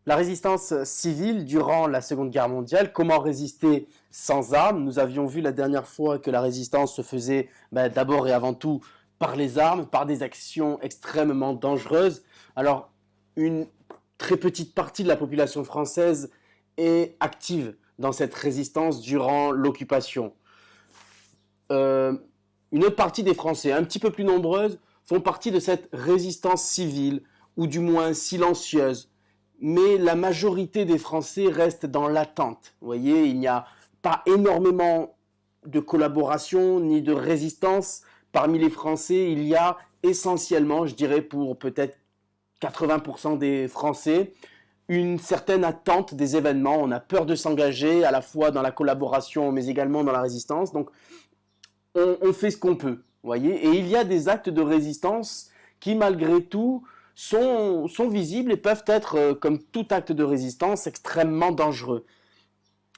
La résistance civile durant la Seconde Guerre mondiale, comment résister sans armes? Nous avions vu la dernière fois que la résistance se faisait d'abord et avant tout par les armes, par des actions extrêmement dangereuses. Alors, une très petite partie de la population française est active dans cette résistance durant l'occupation. Euh, une autre partie des Français, un petit peu plus nombreuse, font partie de cette résistance civile, ou du moins silencieuse, mais la majorité des Français restent dans l'attente. Vous voyez, il n'y a pas énormément de collaboration ni de résistance parmi les Français. Il y a essentiellement, je dirais pour peut-être 80% des Français, une certaine attente des événements. On a peur de s'engager à la fois dans la collaboration mais également dans la résistance. Donc on fait ce qu'on peut, vous voyez. Et il y a des actes de résistance qui malgré tout sont visibles et peuvent être, comme tout acte de résistance, extrêmement dangereux.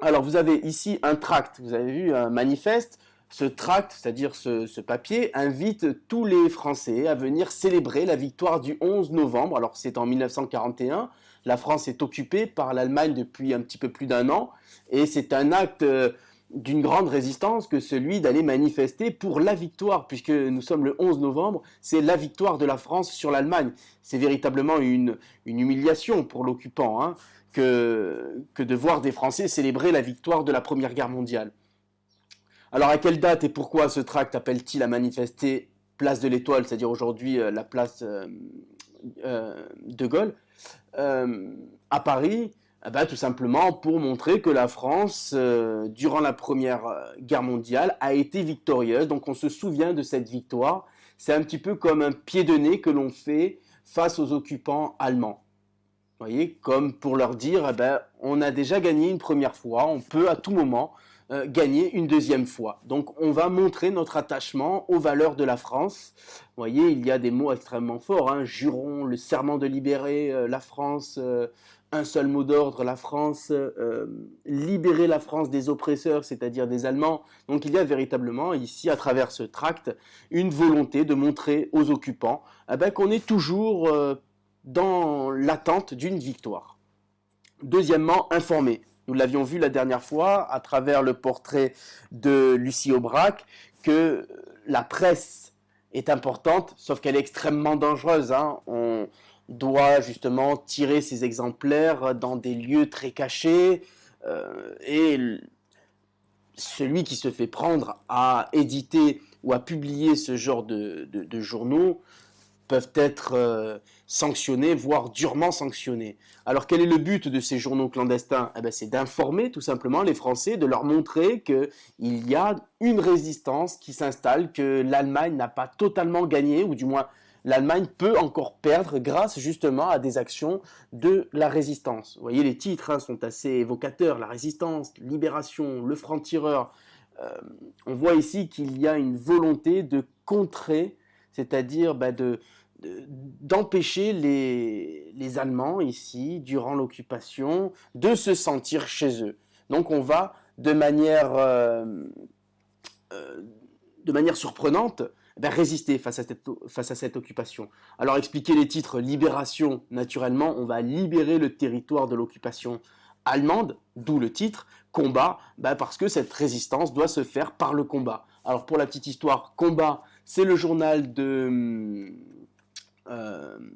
Alors vous avez ici un tract, vous avez vu un manifeste. Ce tract, c'est-à-dire ce papier, invite tous les Français à venir célébrer la victoire du 11 novembre. Alors c'est en 1941, la France est occupée par l'Allemagne depuis un petit peu plus d'un an, et c'est un acte d'une grande résistance que celui d'aller manifester pour la victoire, puisque nous sommes le 11 novembre, c'est la victoire de la France sur l'Allemagne. C'est véritablement une humiliation pour l'occupant, hein, que de voir des Français célébrer la victoire de la Première Guerre mondiale. Alors à quelle date et pourquoi ce tract appelle-t-il à manifester place de l'Étoile, c'est-à-dire aujourd'hui la place de Gaulle, à Paris? Eh ben, tout simplement pour montrer que la France, durant la Première Guerre mondiale, a été victorieuse. Donc on se souvient de cette victoire. C'est un petit peu comme un pied de nez que l'on fait face aux occupants allemands. Vous voyez, comme pour leur dire, eh ben, on a déjà gagné une première fois, on peut à tout moment gagner une deuxième fois. Donc on va montrer notre attachement aux valeurs de la France. Vous voyez, il y a des mots extrêmement forts, hein. Jurons le serment de libérer la France, un seul mot d'ordre, la France, libérer la France des oppresseurs, c'est-à-dire des Allemands. Donc il y a véritablement ici, à travers ce tract, une volonté de montrer aux occupants eh ben, qu'on est toujours dans l'attente d'une victoire. Deuxièmement, informer. Nous l'avions vu la dernière fois à travers le portrait de Lucie Aubrac que la presse est importante, sauf qu'elle est extrêmement dangereuse, hein. On doit justement tirer ces exemplaires dans des lieux très cachés et celui qui se fait prendre à éditer ou à publier ce genre de journaux peuvent être sanctionnés, voire durement sanctionnés. Alors quel est le but de ces journaux clandestins? Eh ben, c'est d'informer tout simplement les Français, de leur montrer qu'il y a une résistance qui s'installe, que l'Allemagne n'a pas totalement gagné, ou du moins l'Allemagne peut encore perdre grâce justement à des actions de la résistance. Vous voyez, les titres sont assez évocateurs, la résistance, libération, le franc-tireur. On voit ici qu'il y a une volonté de contrer, c'est-à-dire d'empêcher les Allemands ici, durant l'occupation, de se sentir chez eux. Donc on va de manière surprenante résister face à cette occupation. Alors expliquer les titres libération, naturellement, on va libérer le territoire de l'occupation allemande, d'où le titre, combat, parce que cette résistance doit se faire par le combat. Alors pour la petite histoire, combat, c'est le journal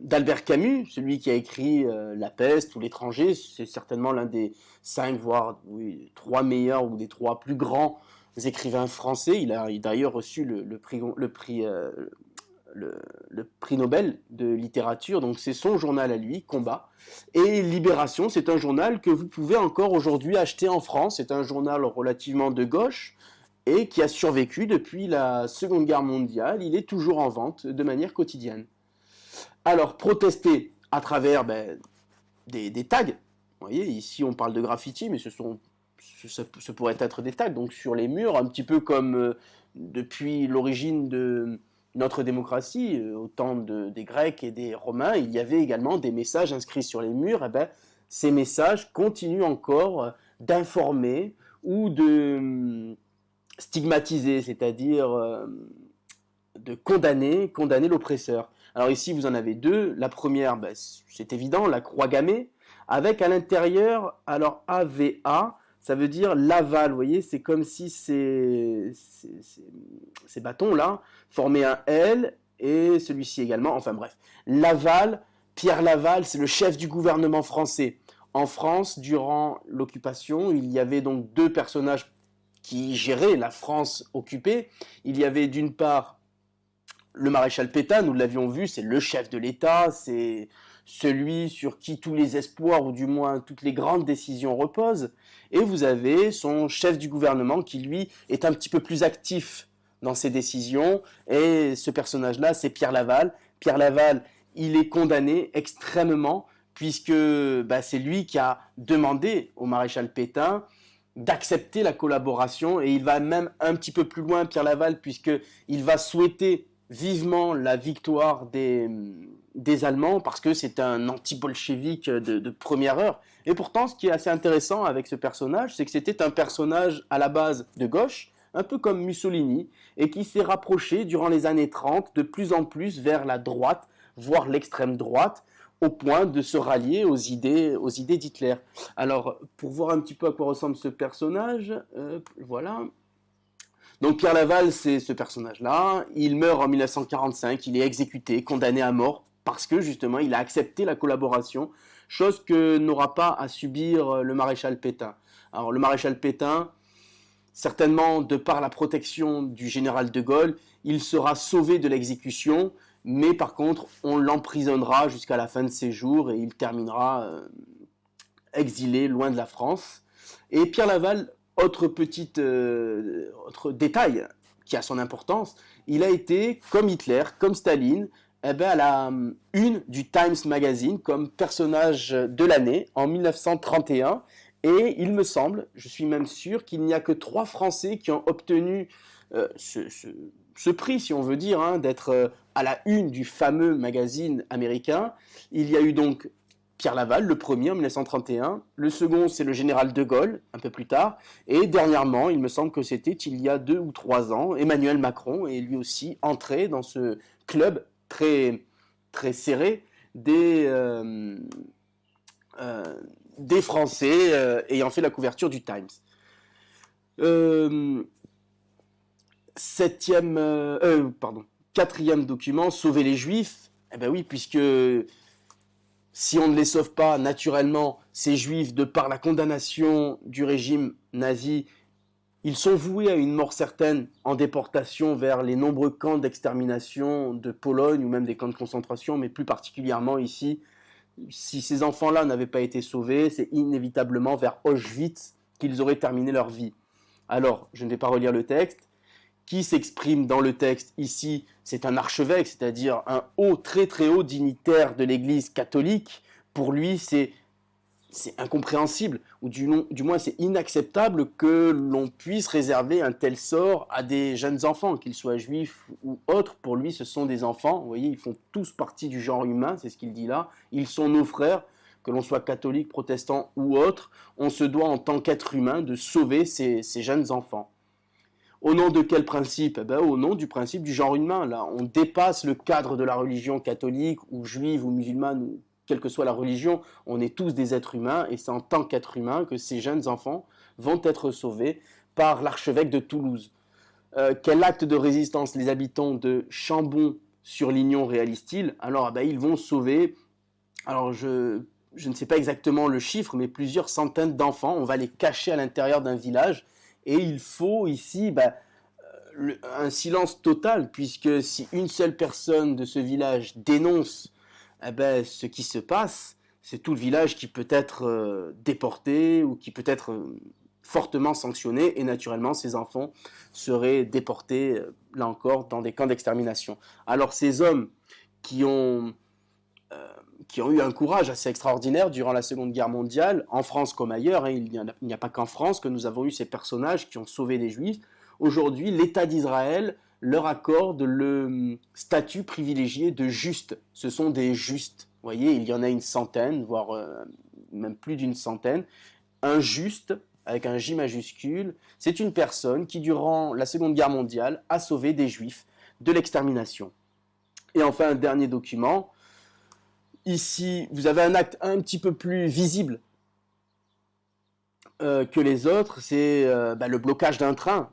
d'Albert Camus, celui qui a écrit La peste ou L'étranger. C'est certainement l'un des 5, voire 3 meilleurs ou des 3 plus grands écrivains français. Il a d'ailleurs reçu le prix Nobel de littérature, donc c'est son journal à lui, Combat. Et Libération, c'est un journal que vous pouvez encore aujourd'hui acheter en France. C'est un journal relativement de gauche et qui a survécu depuis la Seconde Guerre mondiale. Il est toujours en vente de manière quotidienne. Alors, protester à travers des tags. Vous voyez, ici on parle de graffiti, mais ce pourrait être des tags, donc sur les murs, un petit peu comme depuis l'origine de notre démocratie, au temps des Grecs et des Romains, il y avait également des messages inscrits sur les murs. Et ces messages continuent encore d'informer ou de stigmatiser, c'est-à-dire de condamner l'oppresseur. Alors ici, vous en avez deux. La première, c'est évident, la croix gammée. avec à l'intérieur, alors AVA, ça veut dire l'aval, vous voyez, c'est comme si ces bâtons-là formaient un L, et celui-ci également, enfin bref. Laval, Pierre Laval, c'est le chef du gouvernement français. En France, durant l'occupation, il y avait donc deux personnages qui géraient la France occupée. Il y avait d'une part le maréchal Pétain, nous l'avions vu, c'est le chef de l'État, c'est celui sur qui tous les espoirs, ou du moins toutes les grandes décisions reposent. Et vous avez son chef du gouvernement qui, lui, est un petit peu plus actif dans ses décisions. Et ce personnage-là, c'est Pierre Laval. Pierre Laval, il est condamné extrêmement, puisque c'est lui qui a demandé au maréchal Pétain d'accepter la collaboration. Et il va même un petit peu plus loin, Pierre Laval, puisqu'il va souhaiter vivement la victoire des Allemands, parce que c'est un anti-bolchevique de première heure. Et pourtant, ce qui est assez intéressant avec ce personnage, c'est que c'était un personnage à la base de gauche, un peu comme Mussolini, et qui s'est rapproché durant les années 30 de plus en plus vers la droite, voire l'extrême droite, au point de se rallier aux idées d'Hitler. Alors, pour voir un petit peu à quoi ressemble ce personnage, voilà. Donc Pierre Laval, c'est ce personnage-là. Il meurt en 1945, il est exécuté, condamné à mort, parce que justement, il a accepté la collaboration, chose que n'aura pas à subir le maréchal Pétain. Alors le maréchal Pétain, certainement de par la protection du général de Gaulle, il sera sauvé de l'exécution, mais par contre, on l'emprisonnera jusqu'à la fin de ses jours et il terminera exilé loin de la France. Et Pierre Laval, autre détail qui a son importance, il a été, comme Hitler, comme Staline, à la une du Times Magazine comme personnage de l'année en 1931. Et il me semble, je suis même sûr, qu'il n'y a que 3 Français qui ont obtenu ce prix, si on veut dire, hein, d'être à la une du fameux magazine américain. Il y a eu donc Pierre Laval, le premier en 1931. Le second, c'est le général de Gaulle, un peu plus tard. Et dernièrement, il me semble que c'était il y a 2 ou 3 ans, Emmanuel Macron est lui aussi entré dans ce club très, très serré des Français ayant fait la couverture du Times. Quatrième document, sauver les Juifs. Eh ben oui, puisque si on ne les sauve pas, naturellement, ces Juifs, de par la condamnation du régime nazi, ils sont voués à une mort certaine en déportation vers les nombreux camps d'extermination de Pologne ou même des camps de concentration, mais plus particulièrement ici, si ces enfants-là n'avaient pas été sauvés, c'est inévitablement vers Auschwitz qu'ils auraient terminé leur vie. Alors, je ne vais pas relire le texte. Qui s'exprime dans le texte ici, c'est un archevêque, c'est-à-dire un haut, très très haut dignitaire de l'Église catholique. Pour lui, c'est incompréhensible, ou du moins c'est inacceptable que l'on puisse réserver un tel sort à des jeunes enfants, qu'ils soient juifs ou autres. Pour lui, ce sont des enfants, vous voyez, ils font tous partie du genre humain, c'est ce qu'il dit là. Ils sont nos frères, que l'on soit catholique, protestant ou autre. On se doit en tant qu'être humain de sauver ces jeunes enfants. Au nom de quel principe? Au nom du principe du genre humain. Là, on dépasse le cadre de la religion catholique ou juive ou musulmane, quelle que soit la religion. On est tous des êtres humains et c'est en tant qu'être humain que ces jeunes enfants vont être sauvés par l'archevêque de Toulouse. Quel acte de résistance les habitants de Chambon-sur-Lignon réalisent-ils? Alors, ils vont sauver, alors je ne sais pas exactement le chiffre, mais plusieurs centaines d'enfants. On va les cacher à l'intérieur d'un village. Et il faut ici un silence total, puisque si une seule personne de ce village dénonce ce qui se passe, c'est tout le village qui peut être déporté ou qui peut être fortement sanctionné, et naturellement ces enfants seraient déportés, là encore, dans des camps d'extermination. Alors ces hommes qui ont eu un courage assez extraordinaire durant la Seconde Guerre mondiale, en France comme ailleurs, hein, il n'y a pas qu'en France que nous avons eu ces personnages qui ont sauvé les Juifs. Aujourd'hui, l'État d'Israël leur accorde le statut privilégié de juste. Ce sont des justes. Vous voyez, il y en a une centaine, voire même plus d'une centaine. Un juste, avec un J majuscule, c'est une personne qui, durant la Seconde Guerre mondiale, a sauvé des Juifs de l'extermination. Et enfin, un dernier document. Ici, vous avez un acte un petit peu plus visible que les autres, c'est le blocage d'un train.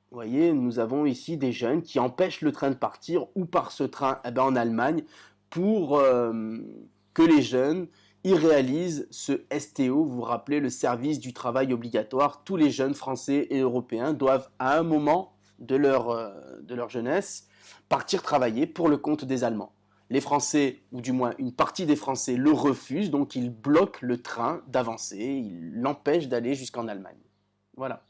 Vous voyez, nous avons ici des jeunes qui empêchent le train de partir ou par ce train en Allemagne pour que les jeunes y réalisent ce STO. Vous vous rappelez, le service du travail obligatoire. Tous les jeunes français et européens doivent à un moment de leur jeunesse partir travailler pour le compte des Allemands. Les Français, ou du moins une partie des Français, le refusent, donc ils bloquent le train d'avancer, ils l'empêchent d'aller jusqu'en Allemagne. Voilà.